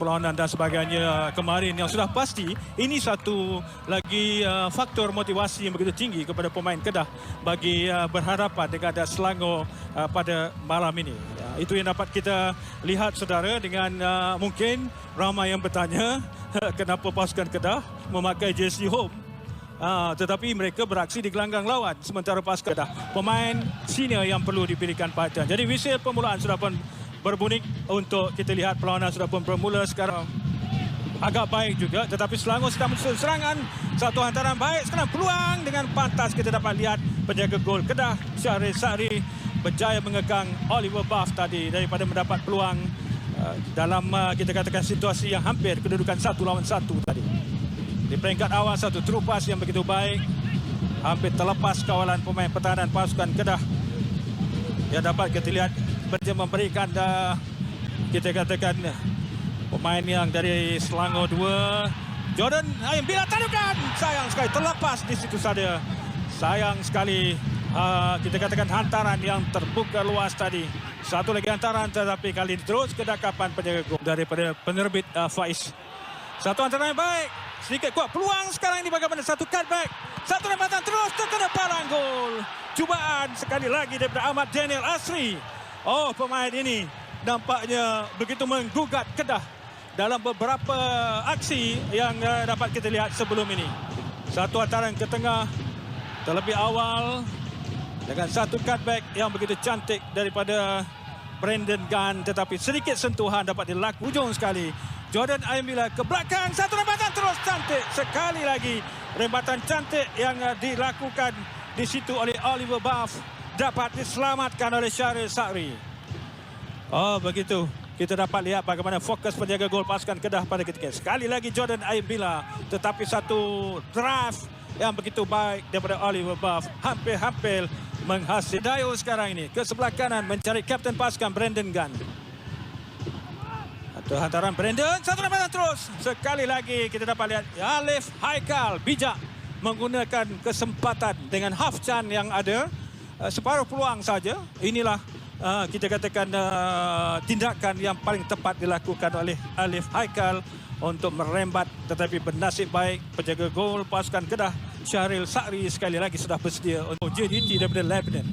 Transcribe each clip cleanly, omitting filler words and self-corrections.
perlawanan dan sebagainya kemarin yang sudah pasti ini satu lagi faktor motivasi yang begitu tinggi kepada pemain Kedah bagi berhadapan dengan Selangor pada malam ini. Itu yang dapat kita lihat saudara, dengan mungkin ramai yang bertanya kenapa pasukan Kedah memakai jersey home. Tetapi mereka beraksi di gelanggang lawan, sementara pasukan Kedah pemain senior yang perlu diberikan perhatian. Jadi whistle permulaan sudah pun berbunyi untuk kita lihat perlawanan sudah pun bermula sekarang. Agak baik juga, tetapi Selangor sedang menyusun serangan. Satu hantaran baik, sekarang peluang dengan pantas kita dapat lihat penjaga gol Kedah Syahril Sakri berjaya mengekang Oliver Buff tadi daripada mendapat peluang dalam kita katakan situasi yang hampir kedudukan 1 lawan 1 tadi. Di peringkat awal satu terupas yang begitu baik, hampir terlepas kawalan pemain pertahanan pasukan Kedah yang dapat kita lihat memberikan kita katakan pemain yang dari Selangor 2, Jordan Ayam bila tadukan, sayang sekali terlepas di situ saja. Sayang sekali kita katakan hantaran yang terbuka luas tadi. Satu lagi hantaran, tetapi kali ini terus kedakapan penjaga gol daripada penerbit Faiz. Satu hantaran yang baik, sedikit kuat peluang sekarang ini bagaimana satu cutback, satu lempatan terus terkena palang gol. Cubaan sekali lagi daripada Ahmad Daniel Asri. Oh, pemain ini nampaknya begitu menggugat Kedah dalam beberapa aksi yang dapat kita lihat sebelum ini. Satu hantaran ke tengah terlebih awal dengan satu cutback yang begitu cantik daripada Brandon Gunn, tetapi sedikit sentuhan dapat dilakukan ujung sekali. Jordan Ayambila ke belakang, satu rembatan terus cantik sekali lagi. Rembatan cantik yang dilakukan di situ oleh Oliver Buff dapat diselamatkan oleh Syahril Sakri. Oh, begitu. Kita dapat lihat bagaimana fokus penjaga gol pasukan Kedah pada ketika sekali lagi Jordan Ayambila, tetapi satu draft yang begitu baik daripada Oliver Buff hampir-hampir menghasil. Dayo sekarang ini ke sebelah kanan mencari kapten pasukan Brandon Gunn. Atau hantaran Brandon, satu rembatan terus. Sekali lagi kita dapat lihat Alif Haikal bijak menggunakan kesempatan dengan half chance yang ada. Separuh peluang saja. Inilah kita katakan tindakan yang paling tepat dilakukan oleh Alif Haikal untuk merembat, tetapi bernasib baik penjaga gol pasukan Kedah Syahril Sakri sekali lagi sudah bersedia untuk JDT daripada Lebanon.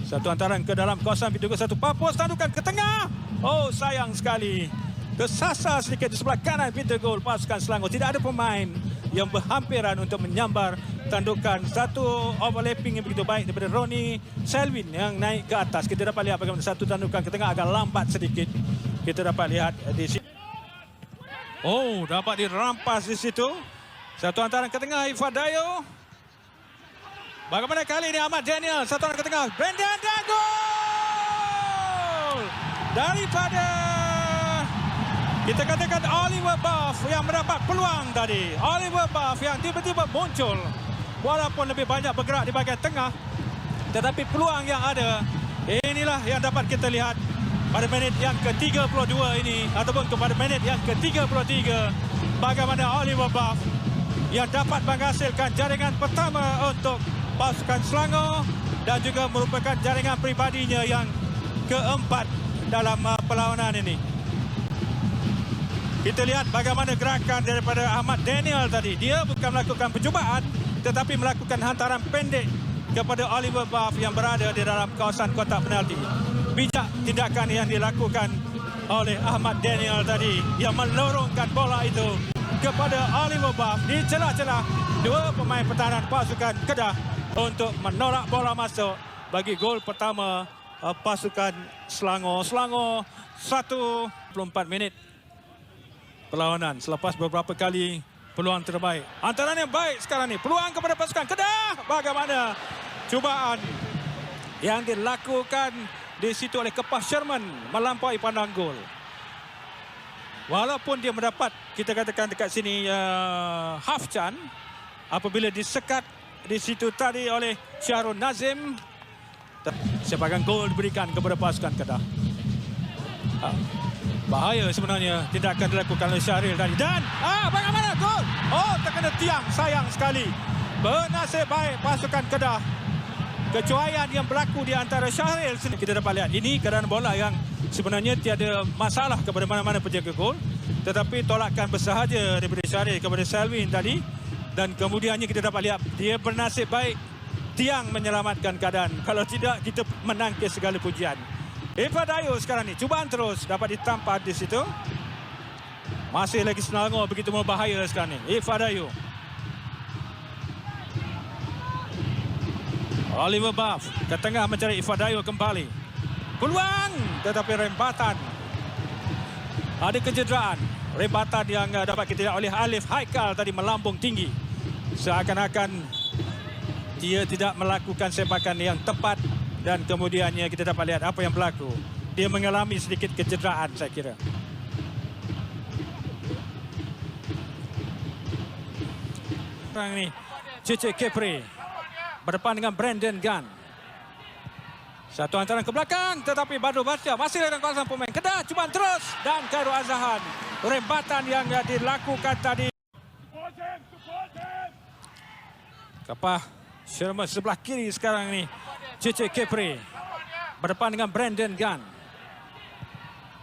Satu hantaran ke dalam kawasan pintu satu papus, tandukan ke tengah. Oh, sayang sekali. Kesasar sedikit di sebelah kanan pintu gol pasukan Selangor. Tidak ada pemain yang berhampiran untuk menyambar tandukan. Satu overlapping yang begitu baik daripada Ronnie Selwyn yang naik ke atas. Kita dapat lihat bagaimana satu tandukan ke tengah agak lambat sedikit. Kita dapat lihat di sini. Oh, dapat dirampas di situ. Satu hantaran ke tengah Ifadayo. Bagaimana kali ini Ahmad Daniel, satu hantaran ke tengah Brandon dan gol daripada kita katakan Oliver Buff yang mendapat peluang tadi. Oliver Buff yang tiba-tiba muncul walaupun lebih banyak bergerak di bahagian tengah, tetapi peluang yang ada inilah yang dapat kita lihat pada minit yang ke-32 ini ataupun kepada minit yang ke-33, bagaimana Oliver Buff yang dapat menghasilkan jaringan pertama untuk pasukan Selangor dan juga merupakan jaringan pribadinya yang keempat dalam perlawanan ini. Kita lihat bagaimana gerakan daripada Ahmad Daniel tadi. Dia bukan melakukan percubaan tetapi melakukan hantaran pendek kepada Oliver Buff yang berada di dalam kawasan kotak penalti. Bijak tindakan yang dilakukan oleh Ahmad Daniel tadi yang melorongkan bola itu kepada Oliver Buff di celah-celah dua pemain pertahanan pasukan Kedah untuk menolak bola masuk bagi gol pertama pasukan Selangor. Selangor 1-24 minit perlawanan selepas beberapa kali peluang terbaik. Hantaran yang baik sekarang ni, peluang kepada pasukan Kedah. Bagaimana cubaan yang dilakukan di situ oleh Kepah Sherman melampaui pandang gol. Walaupun dia mendapat, kita katakan dekat sini half chance apabila disekat di situ tadi oleh Syahrul Nazim. Sebagian gol diberikan kepada pasukan Kedah. Bahaya sebenarnya tindakan dilakukan oleh Syahril tadi. Dan bagaimana gol? Oh, terkena tiang, sayang sekali. Bernasib baik pasukan Kedah kecuaian yang berlaku di antara Syahril. Kita dapat lihat ini keadaan bola yang sebenarnya tiada masalah kepada mana-mana penjaga gol, tetapi tolakan bersahaja daripada Syahril kepada Selwyn tadi, dan kemudiannya kita dapat lihat dia bernasib baik tiang menyelamatkan keadaan. Kalau tidak, kita menangkis segala pujian. Eva Dayo sekarang ni cubaan terus dapat ditampar di situ. Masih lagi Selangor begitu berbahaya sekarang ni. Eva Dayo. Oliver Buff ke tengah mencari Eva Dayo kembali. Peluang tetapi rembatan. Ada kecederaan. Rembatan yang dapat kita lihat oleh Alif Haikal tadi melambung tinggi. Seakan-akan dia tidak melakukan sepakan yang tepat. Dan kemudiannya kita dapat lihat apa yang berlaku. Dia mengalami sedikit kecederaan saya kira. Sekarang ini Cece Kepri berdepan dengan Brandon Gunn. Satu hantaran ke belakang tetapi Badru Batia masih dalam kawasan pemain Kedah. Cubaan terus dan Khairul Azhan. Rembatan yang dilakukan tadi. Kapah Sherman sebelah kiri sekarang ini. Cece Kepri berdepan dengan Brandon Gunn.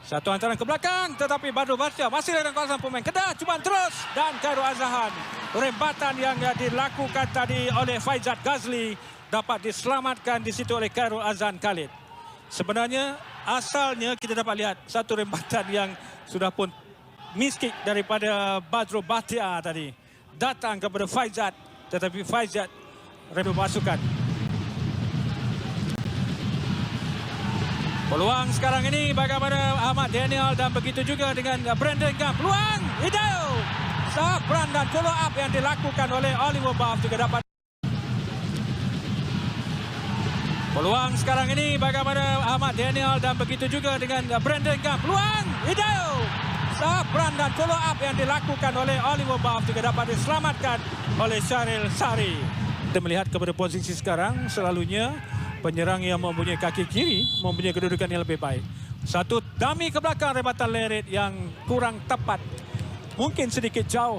Satu hantaran ke belakang tetapi Badru Batia masih dalam kawasan pemain Kedah. Cubaan terus dan Khairul Azhan. Rembatan yang dilakukan tadi oleh Faizat Ghazli dapat diselamatkan di situ oleh Khairul Azhan Khalid. Sebenarnya asalnya kita dapat lihat satu rembatan yang sudah pun miskik daripada Badru Batia tadi datang kepada Faizat, tetapi Faizat reda pasukan. Peluang sekarang ini bagaimana Ahmad Daniel dan begitu juga dengan Brandon Gunn. Peluang Hidayah. Sabran dan follow up yang dilakukan oleh Oliver Buff juga dapat. Peluang sekarang ini bagaimana Ahmad Daniel dan begitu juga dengan Brandon Gunn. Peluang Hidayah. Sabran dan follow up yang dilakukan oleh Oliver Buff juga dapat diselamatkan oleh Syahril Sari. Kita melihat kepada posisi sekarang selalunya penyerang yang mempunyai kaki kiri mempunyai kedudukan yang lebih baik. Satu dummy ke belakang, rebatan Lerit yang kurang tepat. Mungkin sedikit jauh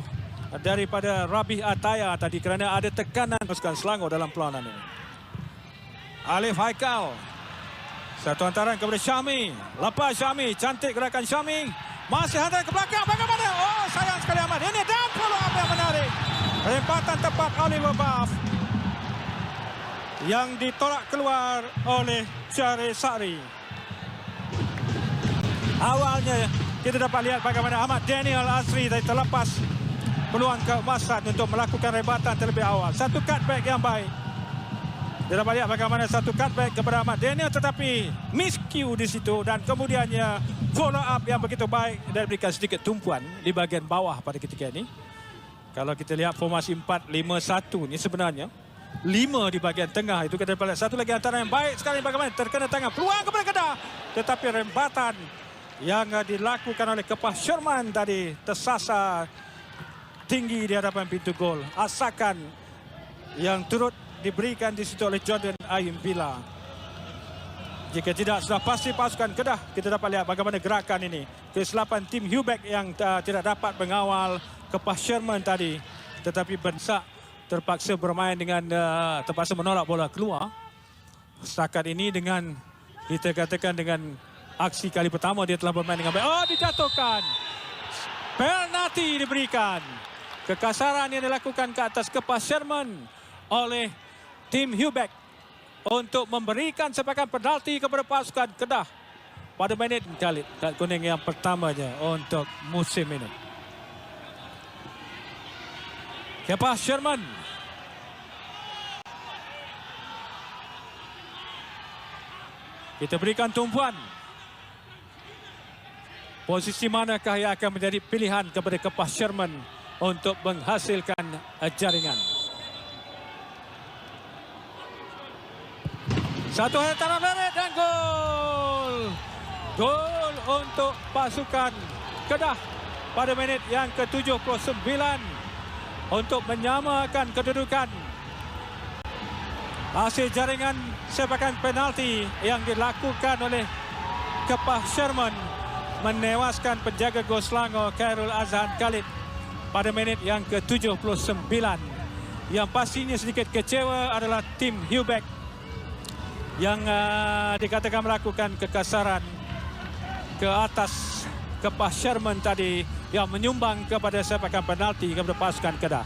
daripada Rabi Ataya tadi kerana ada tekanan pasukan Selangor dalam perlawanan ini. Alif Haikal. Satu hantaran kepada Syami. Lepas Syami, cantik gerakan Syami. Masih hantaran ke belakang, bagaimana? Oh, sayang sekali Ahmad. Ini dan follow up yang menarik. Rembatan tepat Oliver Buff yang ditolak keluar oleh Syahril Sari. Awalnya kita dapat lihat bagaimana Ahmad Daniel Asri tadi terlepas peluang keemasan untuk melakukan rebatan terlebih awal. Satu cutback yang baik. Kita dapat lihat bagaimana satu cutback kepada Ahmad Daniel tetapi miscue di situ dan kemudiannya follow up yang begitu baik dan berikan sedikit tumpuan di bahagian bawah pada ketika ini. Kalau kita lihat formasi 4-5-1 ni sebenarnya 5 di bahagian tengah itu kita dapat lihat satu lagi antara yang baik sekali bagaimana terkena tangan peluang kepada Kedah tetapi rembatan yang dilakukan oleh Kepah Sherman tadi tersasar tinggi di hadapan pintu gol. Asakan yang turut diberikan di situ oleh Jordan Ayimpila. Jika tidak sudah pasti pasukan Kedah. Kita dapat lihat bagaimana gerakan ini. Kesilapan tim Hubeck yang tidak dapat mengawal Kepah Sherman tadi tetapi Bensak terpaksa bermain dengan terpaksa menolak bola keluar. Setakat ini dengan kita katakan dengan aksi kali pertama dia telah bermain dengan baik. Oh, dijatuhkan. Penalti diberikan. Kekasaran yang dilakukan ke atas Kepah Sherman oleh tim Hubeck untuk memberikan sepakan penalti kepada pasukan Kedah pada minit kali kad kuning yang pertamanya untuk musim ini. Kepah Sherman. Kita berikan tumpuan. Posisi manakah yang akan menjadi pilihan kepada Kepah Sherman untuk menghasilkan jaringan. Satu hantaran Lerit dan gol. Gol untuk pasukan Kedah pada minit yang ke-79 untuk menyamakan kedudukan. Hasil jaringan sepakan penalti yang dilakukan oleh Kepah Sherman menewaskan penjaga gol Selangor Khairul Azhan Khalid pada minit yang ke-79. Yang pastinya sedikit kecewa adalah tim Hubeck yang dikatakan melakukan kekasaran ke atas Kepah Sherman tadi yang menyumbang kepada sepakan penalti kepada pasukan Kedah.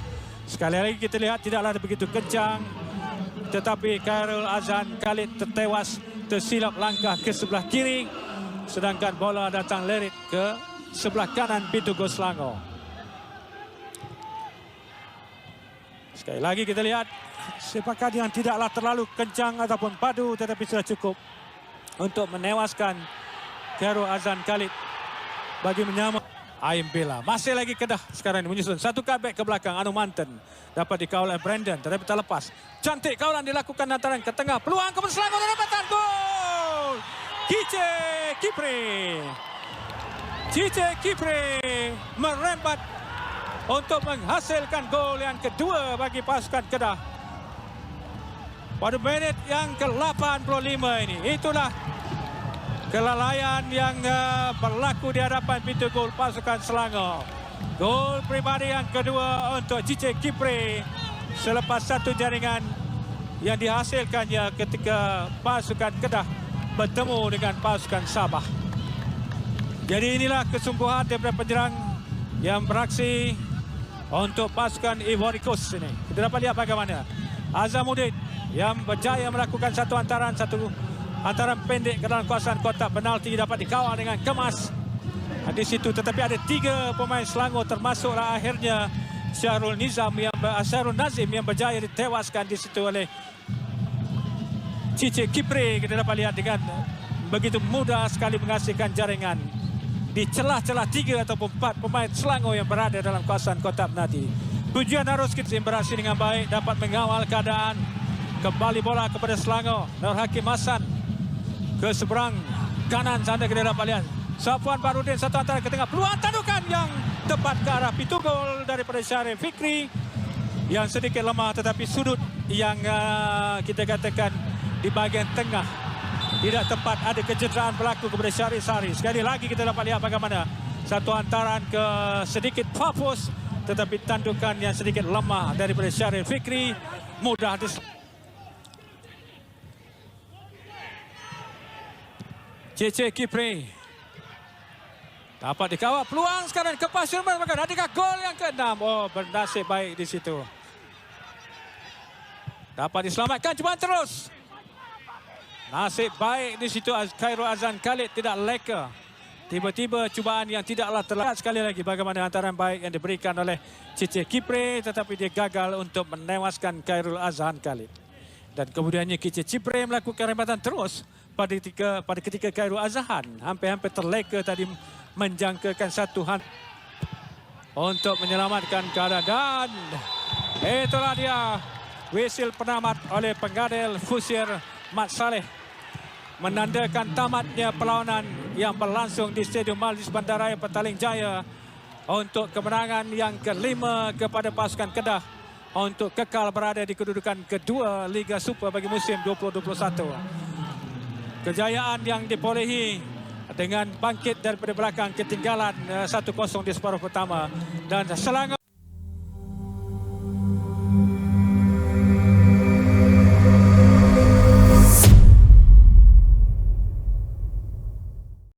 Sekali lagi kita lihat tidaklah begitu kencang, tetapi Khairul Azhan Khalid tertewas tersilap langkah ke sebelah kiri, sedangkan bola datang lerit ke sebelah kanan pintu gol Selangor. Sekali lagi kita lihat sepakan yang tidaklah terlalu kencang ataupun padu, tetapi sudah cukup untuk menewaskan Khairul Azhan Khalid bagi menyama Aim Bella. Masih lagi Kedah sekarang ini menyusun satu cutback ke belakang. Anu Manten dapat dikawal oleh Brandon, tetapi tak lepas. Cantik kawalan dilakukan antara ke tengah. Peluang kepada Selangor, dapatan gol. Cice Kipre. Cice Kipre merembat untuk menghasilkan gol yang kedua bagi pasukan Kedah. Pada menit yang ke-85 ini, itulah kelalaian yang berlaku di hadapan pintu gol pasukan Selangor. Gol pribadi yang kedua untuk Cice Kipre selepas satu jaringan yang dihasilkannya ketika pasukan Kedah bertemu dengan pasukan Sabah. Jadi inilah kesungguhan daripada penyerang yang beraksi untuk pasukan Ivory Coast ini. Kita dapat lihat bagaimana Azamuddin yang berjaya melakukan satu antaran pendek ke dalam kawasan kotak penalti, dapat dikawal dengan kemas di situ, tetapi ada 3 pemain Selangor termasuklah akhirnya Syahrul Nazim yang berjaya ditewaskan di situ oleh Cice Kipre. Kita dapat lihat dengan begitu mudah sekali menghasilkan jaringan di celah-celah 3 ataupun 4 pemain Selangor yang berada dalam kawasan kotak penalti. Pujian harus kita berhasil dengan baik, dapat mengawal keadaan. Kembali bola kepada Selangor. Nur Hakim Hassan ke seberang kanan sana, kita dapat lihat Safwan Barudin satu antara ke tengah. Peluang tandukan yang tepat ke arah pintu gol daripada Syarif Fikri yang sedikit lemah, tetapi sudut yang kita katakan di bahagian tengah tidak tepat, ada kecederaan berlaku kepada Syarif Sari. Sekali lagi kita dapat lihat bagaimana satu antaran ke sedikit fokus, tetapi tandukan yang sedikit lemah daripada Syarif Fikri mudah Cice Kipre dapat dikawal. Peluang sekarang ke Pasuruan, maka adakah gol yang ke-6? Oh, bernasib baik di situ. Dapat diselamatkan, cubaan terus. Nasib baik di situ, Khairul Azhan Khalid tidak leka. Tiba-tiba cubaan yang tidaklah terlihat. Sekali lagi bagaimana antaran baik yang diberikan oleh Cice Kipre, tetapi dia gagal untuk menewaskan Khairul Azhan Khalid. Dan kemudiannya Cice Kipre melakukan rembatan terus pada ketika Khairul Azhan hampir-hampir terleka tadi menjangkakan satu untuk menyelamatkan keadaan. Itulah dia whistle penamat oleh penggadil Fusir Mat Saleh menandakan tamatnya perlawanan yang berlangsung di Stadium Majlis Bandaraya Petaling Jaya untuk kemenangan yang ke-5 kepada pasukan Kedah untuk kekal berada di kedudukan kedua Liga Super bagi musim 2021. Kejayaan yang diperolehi dengan bangkit daripada belakang ketinggalan 1-0 di separuh pertama, dan Selangor